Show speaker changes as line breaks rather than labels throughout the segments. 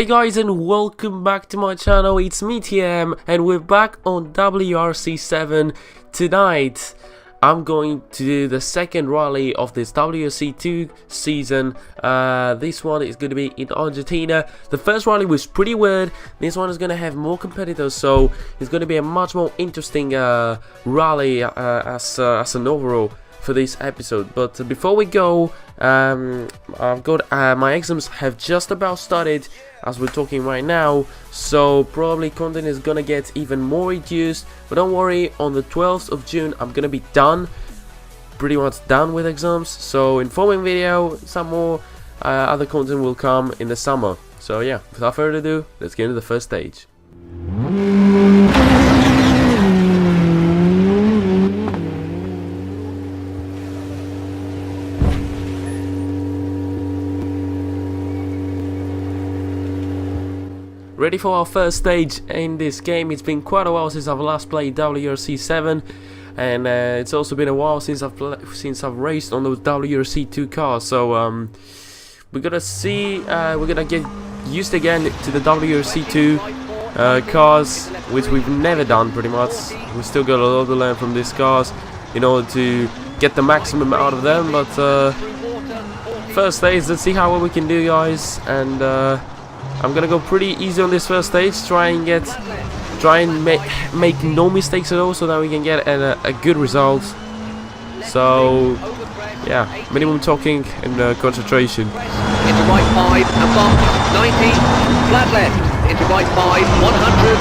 Hey guys, and welcome back to my channel. It's me TM and we're back on WRC 7. Tonight I'm going to do the second rally of this WRC 2 season. This one is going to be in Argentina. The first rally was pretty weird. This one is going to have more competitors, so it's going to be a much more interesting rally as an overall for this episode. But before we go, I've got my exams have just about started as we're talking right now, so probably content is gonna get even more reduced, but don't worry, on the 12th of June I'm gonna be done, pretty much done with exams, so informing video, some more other content will come in the summer. So yeah, without further ado, let's get into the first stage. Ready for our first stage in this game. It's been quite a while since I've last played WRC 7, and it's also been a while since I've raced on those WRC 2 cars. So we're gonna see, we're gonna get used again to the WRC 2 cars, which we've never done pretty much. We still got a lot to learn from these cars in order to get the maximum out of them. But first stage, let's see how well we can do, guys. And I'm gonna go pretty easy on this first stage, try and make no mistakes at all, so that we can get a good result. So yeah, minimum talking and concentration.
Into right 5, and bump, 90, flat left, into right 5, 100.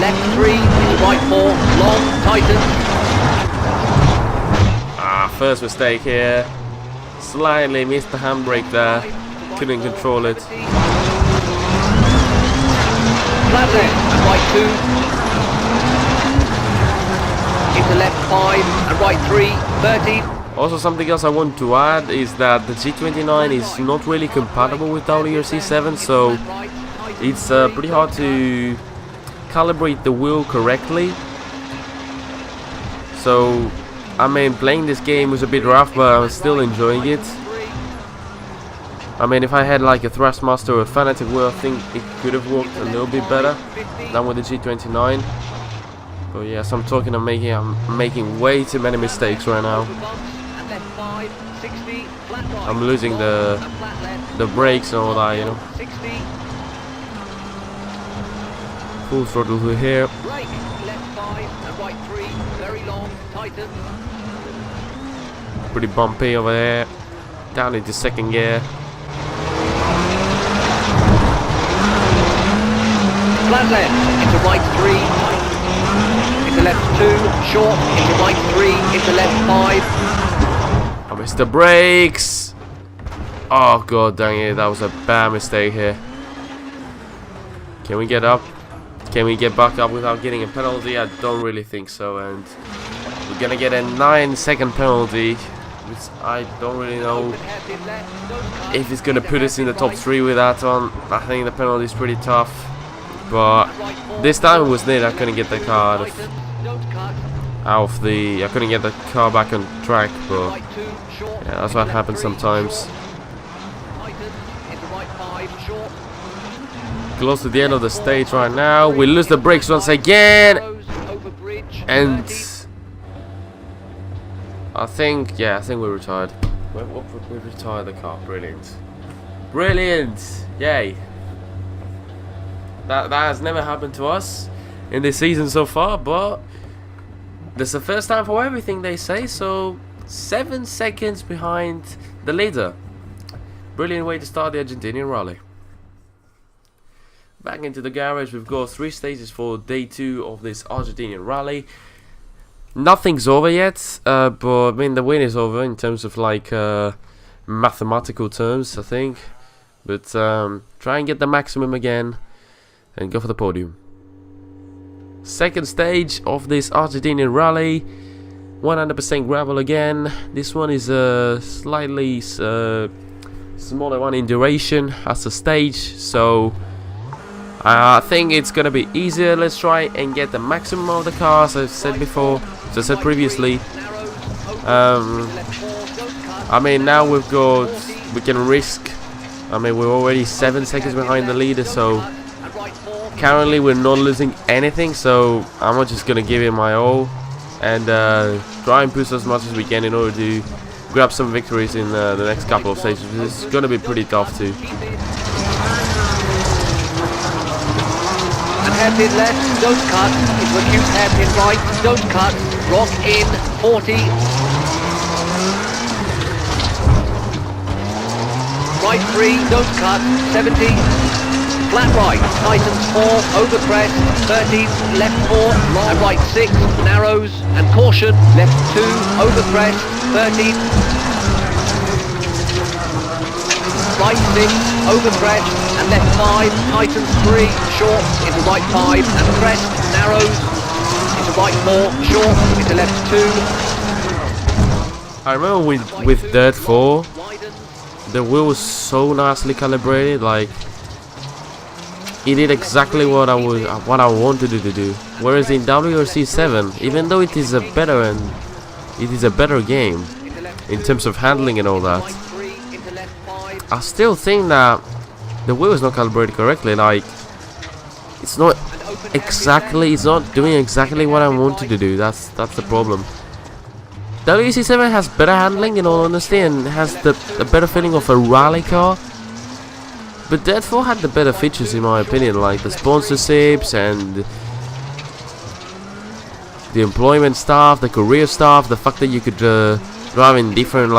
Left 3, into right 4, long, tighten.
First mistake here. Slightly missed the handbrake there, couldn't control it.
Flat left and right 2. Into left 5 and right 3, 30.
Also, something else I want to add is that the G29 is not really compatible with WRC 7, so it's pretty hard to calibrate the wheel correctly. So I mean, playing this game was a bit rough, but I'm still enjoying it. I mean, if I had like a Thrustmaster or a Fanatic wheel, I think it could have worked a little bit better than with the G29. But yes, I'm making way too many mistakes right now. I'm losing the brakes and all that, you know. Full throttle through here. Pretty bumpy over there. Down into second gear.
Flat left into right 3. Into left 2. Short into right 3. Into left 5.
I missed the brakes. Oh god dang it, that was a bad mistake here. Can we get up? Can we get back up without getting a penalty? I don't really think so, and we're gonna get a 9-second penalty, which I don't really know if it's gonna put us in the top 3 with that one. I think the penalty is pretty tough, but this time it was near. I couldn't get the car I couldn't get the car back on track, but yeah, that's what happens sometimes. Close to the end of the stage right now. We lose the brakes once again, and I think we retired. We retired the car. Brilliant, brilliant! Yay! That has never happened to us in this season so far, but this is the first time for everything, they say. So 7 seconds behind the leader. Brilliant way to start the Argentinian rally. Back into the garage. We've got 3 stages for day 2 of this Argentinian rally. Nothing's over yet, but I mean the win is over in terms of like mathematical terms, I think. But try and get the maximum again and go for the podium. Second stage of this Argentinian rally, 100% gravel again. This one is a slightly smaller one in duration as a stage, so I think it's gonna be easier. Let's try and get the maximum of the car, as I said before, as I said previously. I mean, now we can risk. I mean, we're already 7 seconds behind the leader, so currently we're not losing anything. So I'm just gonna give it my all and try and push as much as we can in order to grab some victories in the next couple of stages. It's gonna be pretty tough too.
And hairpin left, don't cut. Into acute hairpin right, don't cut. Rock in, 40. Right 3, don't cut, 70. Flat right, tightens 4, over crest, 30, left 4, and right 6, narrows, and caution, left 2, over crest, 30. Right 6, over crest, and left 5, tightens 3, short, into right 5, and crest, narrows, into right 4, short, into left 2.
I remember with Dirt 4, the wheel was so nicely calibrated, like it did exactly what I wanted it to do. Whereas in WRC 7, even though it is a better game in terms of handling and all that, I still think that the wheel is not calibrated correctly. Like it's not doing exactly what I wanted to do. That's the problem. WRC 7 has better handling, in all honesty, and has the better feeling of a rally car. But Dirt 4 had the better features, in my opinion, like the sponsorships and the employment stuff, the career stuff, the fact that you could drive in different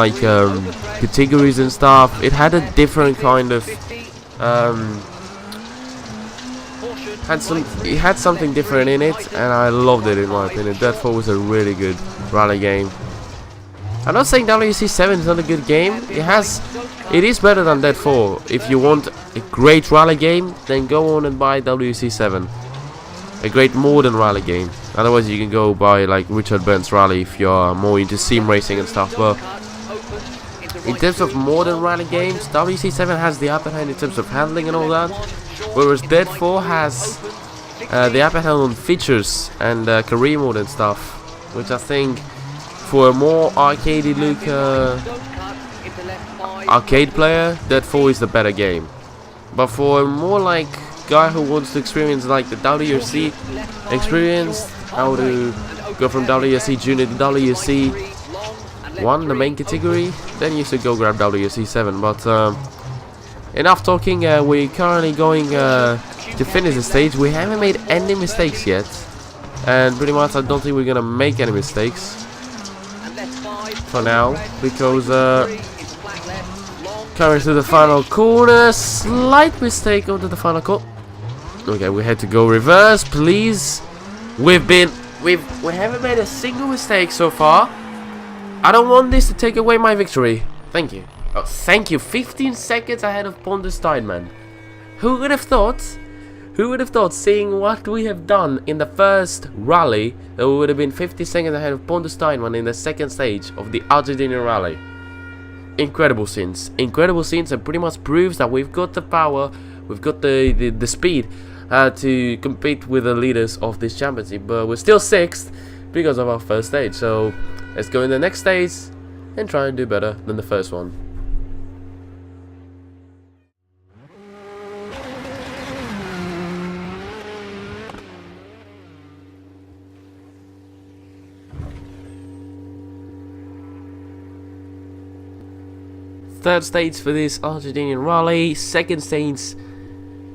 categories and stuff. It had a different kind of it had something different in it, and I loved it, in my opinion. Dirt 4 was a really good rally game. I'm not saying WRC 7 is not a good game. It is better than Dirt 4. If you want a great rally game, then go on and buy WRC 7. A great modern rally game. Otherwise, you can go buy like Richard Burns Rally if you're more into sim racing and stuff. But in terms of modern rally games, WRC 7 has the upper hand in terms of handling and all that. Whereas Dirt 4 has the upper hand on features and career mode and stuff, which I think, for a more arcadey look arcade player, Dirt 4 is the better game. But for a more like guy who wants to experience like the WRC experience, how to go from WRC Junior to WRC 1, the main category, then you should go grab WRC 7. But enough talking. We're currently going to finish the stage. We haven't made any mistakes yet, and pretty much I don't think we're gonna make any mistakes for now, because coming to the final corner, slight mistake onto the final corner. Okay, we had to go reverse, please. We haven't made a single mistake so far. I don't want this to take away my victory. Thank you. Oh, thank you. 15 seconds ahead of Pontus Steinman. Who would have thought? Who would have thought, seeing what we have done in the first rally, that we would have been 50 seconds ahead of Pontus Steinman in the second stage of the Argentinian rally? Incredible scenes, and pretty much proves that we've got the power, we've got the speed to compete with the leaders of this championship. But we're still 6th because of our first stage. So let's go in the next stage and try and do better than the first one. Third stage for this Argentinian rally. Second stage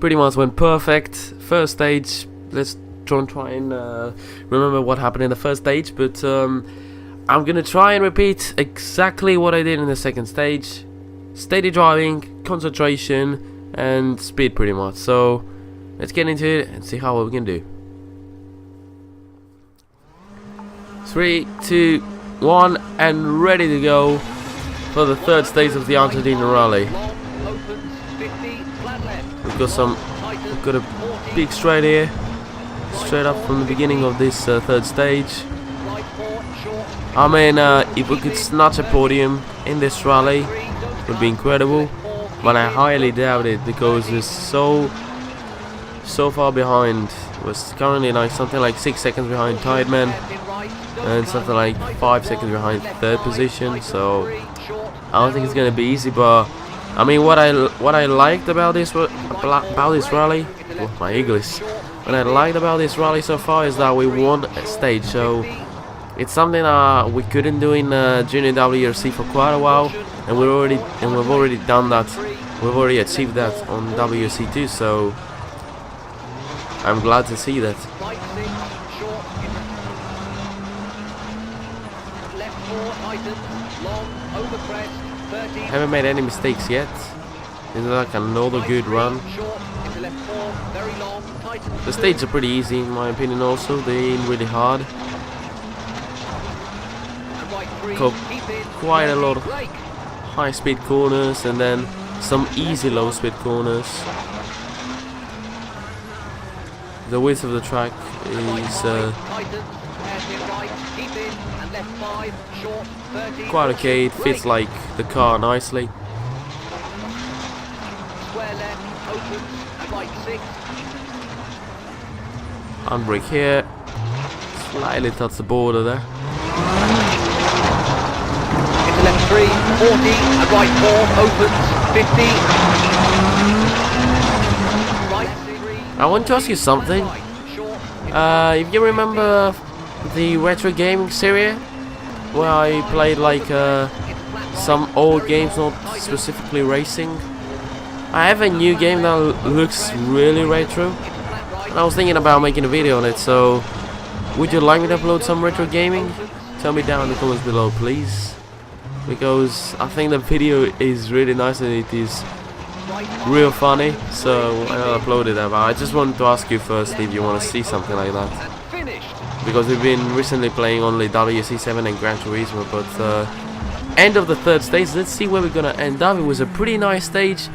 pretty much went perfect. First stage, let's try and remember what happened in the first stage. But I'm gonna try and repeat exactly what I did in the second stage. Steady driving, concentration, and speed, pretty much. So let's get into it and see how we can do. 3, 2, 1, and ready to go for the third stage of the Argentinian rally. We've got a big straight here, straight up from the beginning of this third stage. I mean, if we could snatch a podium in this rally, it would be incredible. But I highly doubt it, because we're so far behind. We're currently like something like 6 seconds behind Tideman, and something like 5 seconds behind third position. So I don't think it's gonna be easy, but I mean, what I liked about this rally, oh, my English. What I liked about this rally so far is that we won a stage, so it's something we couldn't do in Junior WRC for quite a while, and we've already done that. We've already achieved that on WRC 2, so I'm glad to see that. Haven't made any mistakes yet. This is like another good run. The stages are pretty easy in my opinion also. They ain't really hard. Quite a lot of high speed corners and then some easy low speed corners. The width of the track is quite okay. It fits like the car nicely. Handbrake here. Slightly touch the border there.
Into left 3, 40, and right 4, opens, 50.
I want to ask you something. If you remember the retro gaming series, where I played like some old games, not specifically racing. I have a new game that looks really retro, and I was thinking about making a video on it, so would you like me to upload some retro gaming? Tell me down in the comments below, please, because I think the video is really nice and it is real funny, so I'll upload it. But I just wanted to ask you first if you want to see something like that, because we've been recently playing only WRC 7 and Gran Turismo, but end of the third stage, let's see where we're gonna end up. It was a pretty nice stage,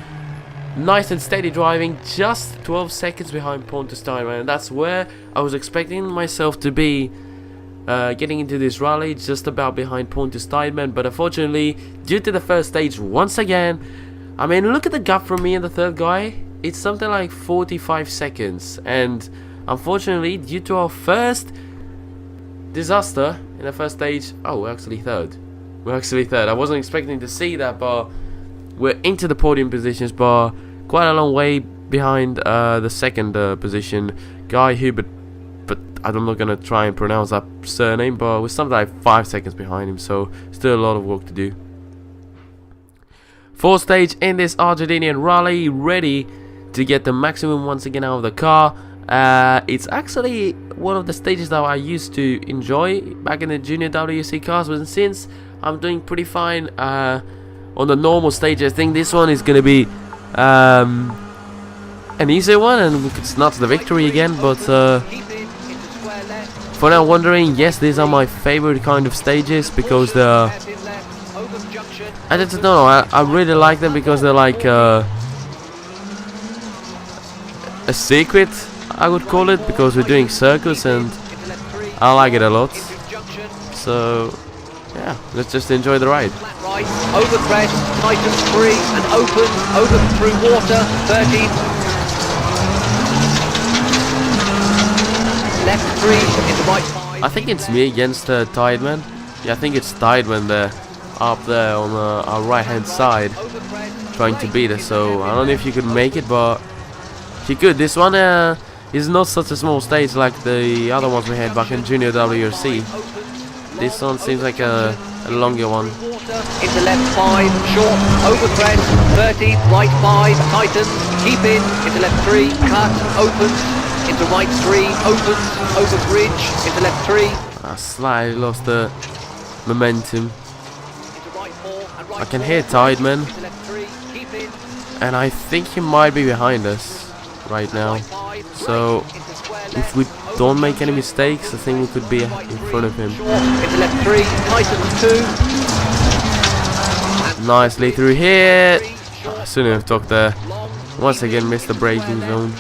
nice and steady driving, just 12 seconds behind Pontus Steiner, and that's where I was expecting myself to be getting into this rally, just about behind Pontus Steiner. But unfortunately, due to the first stage once again, I mean, look at the gap from me and the third guy. It's something like 45 seconds, and unfortunately, due to our first disaster in the first stage, oh, we're actually third. I wasn't expecting to see that, but we're into the podium positions, but quite a long way behind the second position guy Hubert, but I'm not gonna try and pronounce that surname, but we're something like 5 seconds behind him, so still a lot of work to do. Fourth stage in this Argentinian rally, ready to get the maximum once again out of the car. It's actually one of the stages that I used to enjoy back in the Junior WRC cars, but since I'm doing pretty fine on the normal stage, I think this one is going to be an easier one, and we could snatch the victory again. But for now, wondering, yes, these are my favorite kind of stages, because they're, I don't know, I really like them because they're like a secret, I would call it, because we're doing circles and I like it a lot. So yeah, let's just enjoy the ride.
Right, over crest, tightens 3 and open, over through water, 30. Left 3 in the right 5.
I think it's me against Tideman. Yeah, I think it's Tideman there, up there on our right hand side, trying to beat us. So I don't know if you could make it, but if you could. This one is not such a small stage like the other ones we had back in Junior WRC. This one seems like a longer one.
Into left 5, short, over crest, 30, right 5, tightens, keep into left 3, cut, opens, into right 3, opens, over bridge, into left 3.
I slightly lost the momentum. I can hear Tideman, and I think he might be behind us right now. So if we don't make any mistakes, I think we could be in front of him.
Into left 3, tightens 2.
Nicely through here. I shouldn't have talked there. Once again missed the braking zone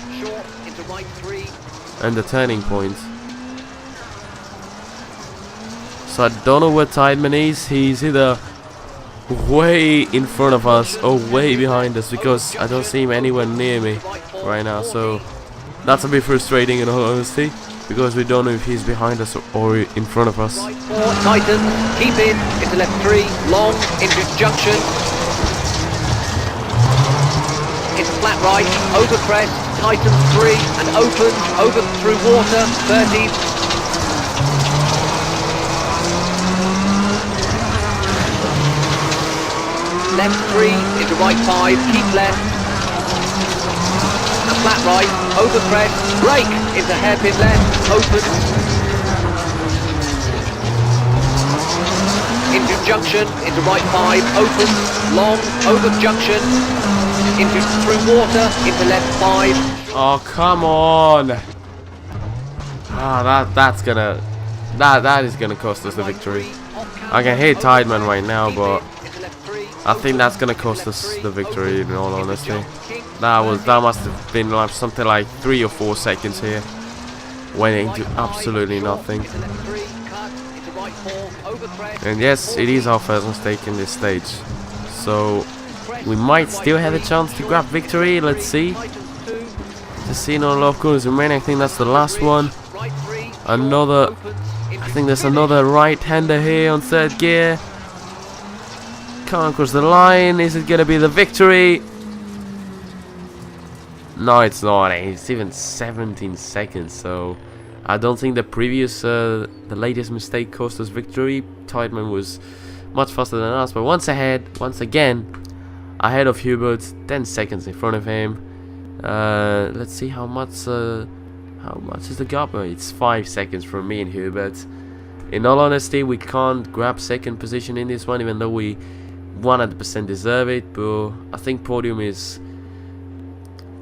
and the turning point. So I don't know where Tideman is. He's either way in front of us or way behind us, because I don't see him anywhere near me right now. So that's a bit frustrating in all honesty. because we don't know if he's behind us or in front of us.
Right 4, tighten, keep in, into left 3, long, into junction. Into flat right, over crest, tighten 3, and open, over through water, 30. Left 3, into right 5, keep left. And flat right, over crest, brake, into hairpin left, open. Into junction, into right 5, open, long, over junction, into through water, into left 5.
Oh, come on! Ah, that is gonna cost us the victory. I can hit Tideman right now, but I think that's gonna cost us the victory, in all honesty. That must have been like something like 3 or 4 seconds here. Went into absolutely nothing. And yes, it is our first mistake in this stage. So we might still have a chance to grab victory. Let's see. Just seeing a lot of corners remaining. I think that's the last one. I think there's another right-hander here on 3rd gear. Can't cross the line. Is it gonna be the victory? No, it's not. It's even 17 seconds. So I don't think the previous, the latest mistake cost us victory. Tideman was much faster than us, but once again, ahead of Hubert, 10 seconds in front of him. Let's see how much is the gap. It's 5 seconds from me and Hubert. In all honesty, we can't grab 2nd position in this one, even though we 100% deserve it. But I think podium is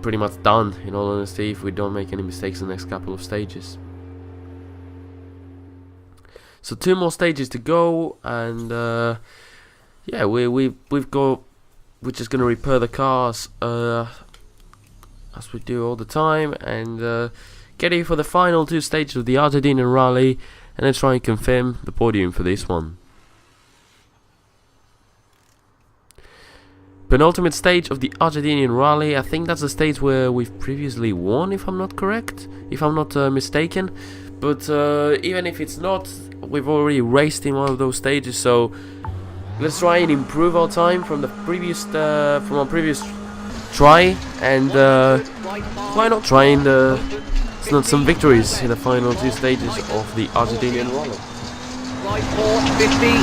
pretty much done, in all honesty, if we don't make any mistakes in the next couple of stages. So 2 more stages to go, and yeah, we're just gonna repair the cars as we do all the time, and get ready for the final 2 stages of the Argentinian Rally, and then try and confirm the podium for this one. Penultimate stage of the Argentinian Rally. I think that's the stage where we've previously won, if I'm not mistaken. But even if it's not, we've already raced in one of those stages. So let's try and improve our time from our previous try, and why not try and snag some victories in the final 2 stages of the Argentinian Rally.
Right 4, 50.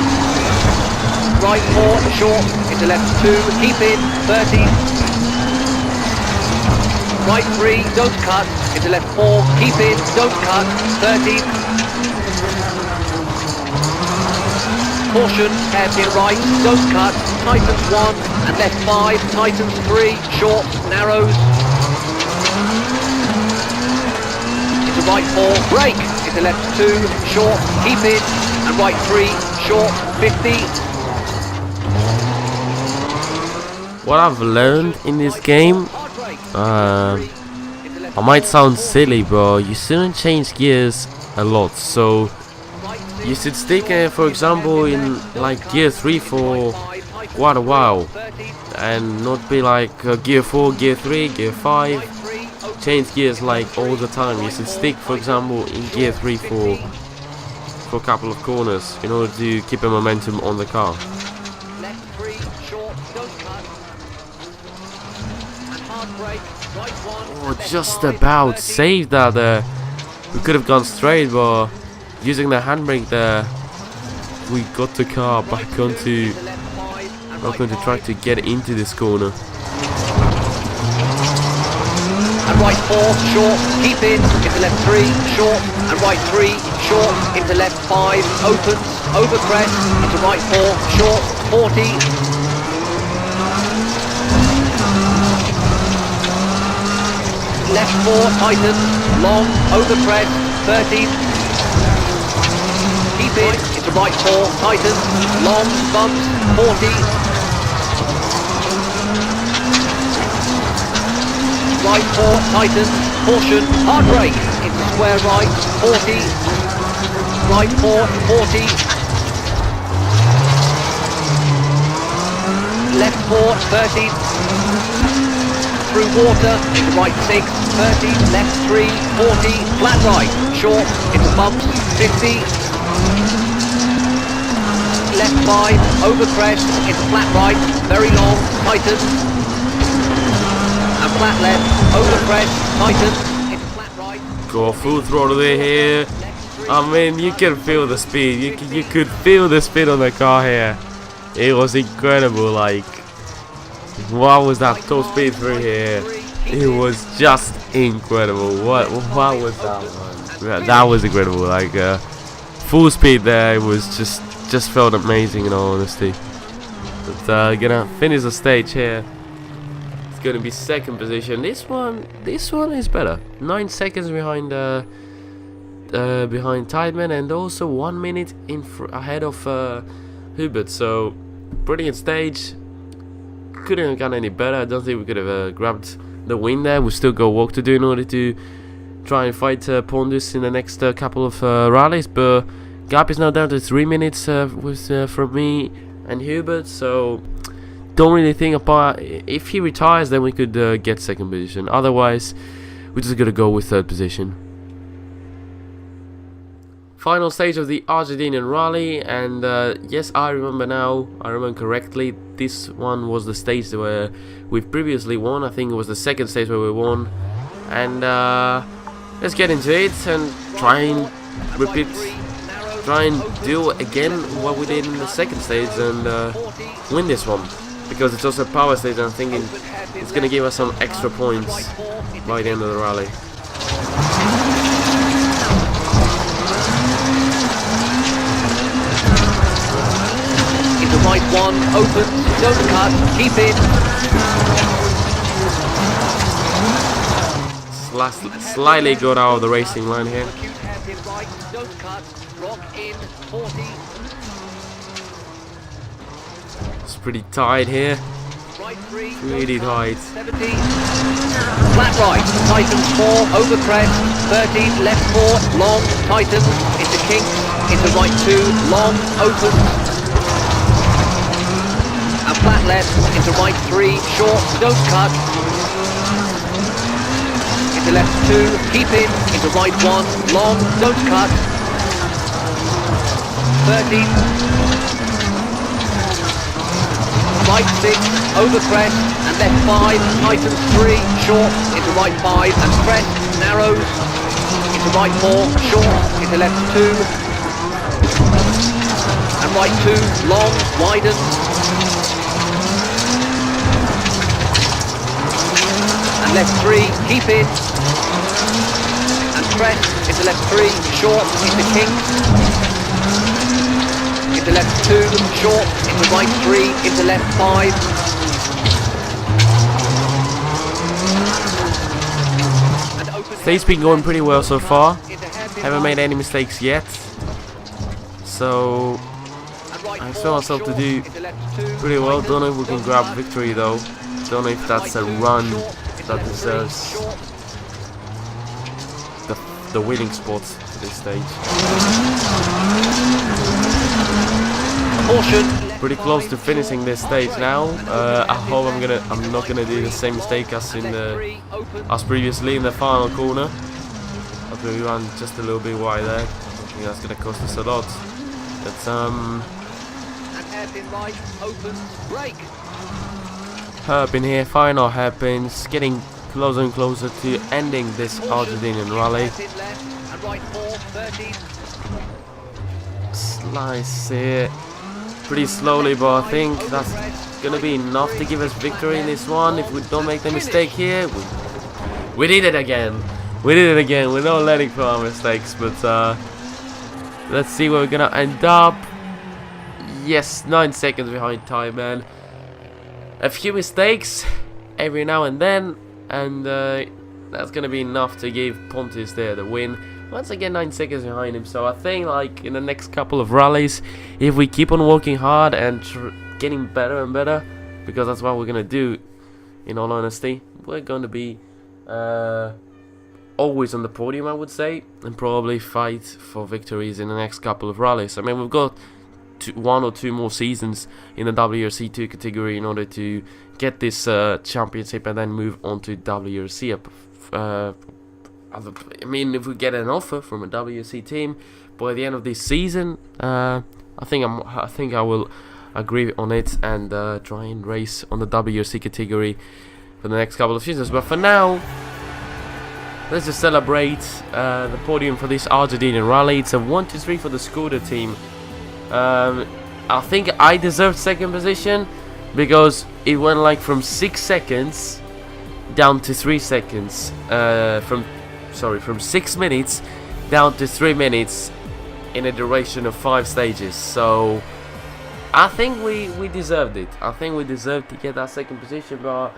Right 4, short, into left 2, keep in, 30. Right 3, don't cut, into left 4, keep in, don't cut, 30. Caution, hairpin right, don't cut, tightens 1, and left 5, tightens 3, short, narrows. Into right 4, brake, into left 2, short, keep in, and right 3, short, 50.
What I've learned in this game, I might sound silly, but you shouldn't change gears a lot. So you should stick, for example, in like gear 3 for quite a while, and not be like gear 4, gear 3, gear 5. Change gears like all the time. You should stick, for example, in gear 3 for a couple of corners in order to keep a momentum on the car. Oh, just about saved that there. We could have gone straight, but using the handbrake there, we got the car back onto track to get into this corner.
And right 4, short, keep in, into left 3, short, and right 3, short, into left 5, opens, over crest, into right 4, short, 40. Left 4, tighten, long, over crest, 30. Keep in, into right 4, tighten, long, bumps, 40. Right 4, tighten, caution, hard brake, into square right, 40. Right 4, 40. Left 4, 30. through water, into right 6, 30, left 3, 40, flat right, short, into bumps, 50, left 5, over crest, into flat right, very long, tighten, and flat left, over crest, tighten, into flat right.
Go full throttle here. I mean, you can feel the speed. You could feel the speed on the car here. It was incredible. Like, what was that top speed through here? It was just incredible. What was that, man? That was incredible. Like, full speed there. It was just felt amazing, in all honesty. But gonna finish the stage here. It's gonna be second position. This one is better. 9 seconds behind behind Tideman, and also 1 minute ahead of Hubert. So pretty good stage. Couldn't have gone any better. I don't think we could have grabbed the win there. We still got work to do in order to try and fight Pondus in the next couple of rallies, but gap is now down to 3 minutes from me and Hubert. So don't really think about, if he retires, then we could get second position. Otherwise, we're just gonna go with third position. Final stage of the Argentinian rally, and yes, I remember correctly, this one was the stage where we've previously won. I think it was the second stage where we won. And let's get into it and try and do again what we did in the second stage and win this one, because it's also a power stage, and I'm thinking it's gonna give us some extra points by the end of the rally.
Into right 1, open, don't cut, keep in.
Slightly got out of the racing line here.
Right, don't cut, rock in, 40.
It's pretty tight here.
Right 3,
Really tight.
70. Flat right, tightens 4, over crest, 30, left 4, long, tightens, into kink, into right 2, long, open. And flat left, into right 3, short, don't cut. Into left 2, keep in, into right 1, long, don't cut. 30. Right 6, over crest, and left 5, tightens 3, short, into right 5, and crest, narrows, into right 4, short, into left 2, and right 2, long, widens, and left 3, keep in, and crest, into left 3, short, into kink, into left 2, short, into right 3, into left 5.
Stage's been going pretty well so far. Haven't made any mistakes yet. So I expect myself to do pretty well. Don't know if we can grab victory though. Don't know if that's a run that deserves the winning spot to this stage. Pretty close to finishing this stage now. I hope I'm not gonna do the same mistake as previously in the final corner. I think we ran just a little bit wide there. I think that's gonna cost us a lot. But hairpin here, final hairpins, getting closer and closer to ending this Argentinian rally. Slice here. Pretty slowly, but I think that's gonna be enough to give us victory in this one. If we don't make the mistake here, we did it again. We did it again. We're not letting for our mistakes, but let's see where we're gonna end up. Yes, 9 seconds behind time, man. A few mistakes every now and then, and that's gonna be enough to give Pontus there the win. Once again, 9 seconds behind him. So I think, like, in the next couple of rallies, if we keep on working hard and getting better and better, because that's what we're gonna do, in all honesty, we're gonna be always on the podium, I would say, and probably fight for victories in the next couple of rallies. I mean, we've got 1 or 2 more seasons in the WRC2 category in order to get this championship and then move on to WRC. I mean, if we get an offer from a WRC team by the end of this season, I think I will agree on it and try and race on the WRC category for the next couple of seasons. But for now, let's just celebrate the podium for this Argentinian rally. It's a 1-2-3 for the Skoda team. I think I deserved second position because it went like from 6 seconds down to 3 seconds. From 6 minutes down to 3 minutes in a duration of 5 stages. So I think we deserved it. I think we deserved to get that second position. But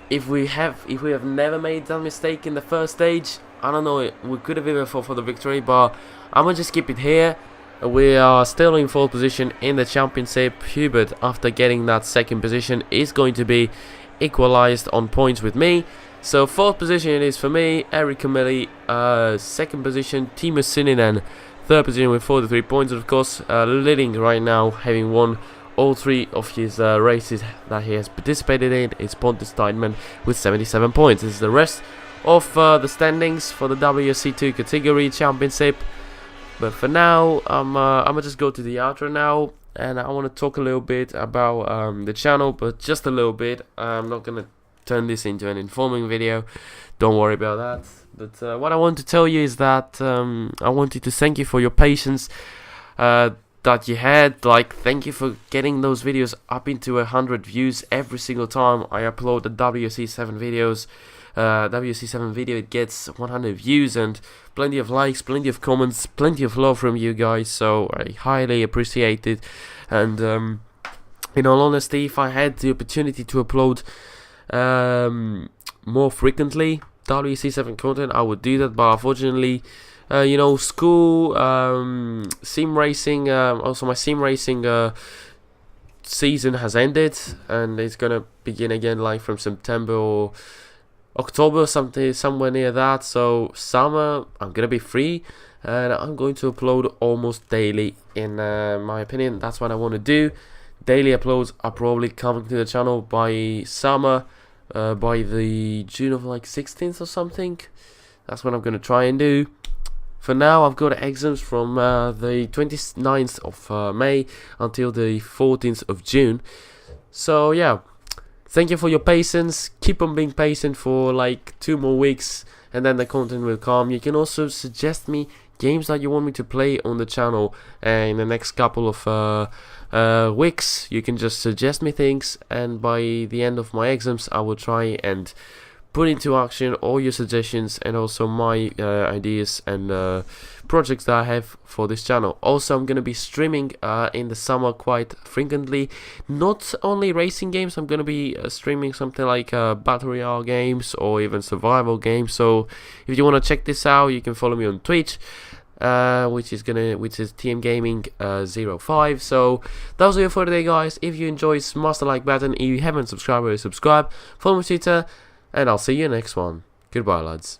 if we have never made that mistake in the first stage, I don't know, we could have even fought for the victory. But I'm gonna just keep it here. We are still in 4th position in the championship. Hubert, after getting that second position, is going to be equalized on points with me. So 4th position it is for me. Eric Camilli, 2nd position Timo Sininen, 3rd position with 43 points, and of course leading right now, having won all 3 of his races that he has participated in, is Pontus Steinman with 77 points. This is the rest of the standings for the WRC2 category championship. But for now, I'm gonna just go to the outro now, and I want to talk a little bit about the channel, but just a little bit. I'm not gonna turn this into an informing video, don't worry about that. But what I want to tell you is that I wanted to thank you for your patience that you had. Like, thank you for getting those videos up into 100 views every single time I upload the WRC7 videos. WRC7 video, it gets 100 views and plenty of likes, plenty of comments, plenty of love from you guys, so I highly appreciate it. And in all honesty, if I had the opportunity to upload more frequently WRC7 content, I would do that, but unfortunately, you know, school, sim racing, also my sim racing season has ended, and it's gonna begin again like from September or October, somewhere near that. So summer I'm gonna be free and I'm going to upload almost daily. In my opinion, that's what I want to do. Daily uploads are probably coming to the channel by summer, by the June of like 16th or something. That's what I'm gonna try and do. For now, I've got exams from the 29th of May until the 14th of June. So yeah, thank you for your patience. Keep on being patient for like 2 more weeks and then the content will come. You can also suggest me games that you want me to play on the channel in the next couple of weeks. You can just suggest me things, and by the end of my exams I will try and put into action all your suggestions and also my ideas and projects that I have for this channel. Also, I'm gonna be streaming in the summer quite frequently, not only racing games. I'm gonna be streaming something like battle royale games or even survival games. So if you want to check this out, you can follow me on Twitch, which is TM Gaming 05. So that was it for today, guys. If you enjoyed, smash the like button. If you haven't subscribed, subscribe. Follow me on Twitter, and I'll see you next one. Goodbye, lads.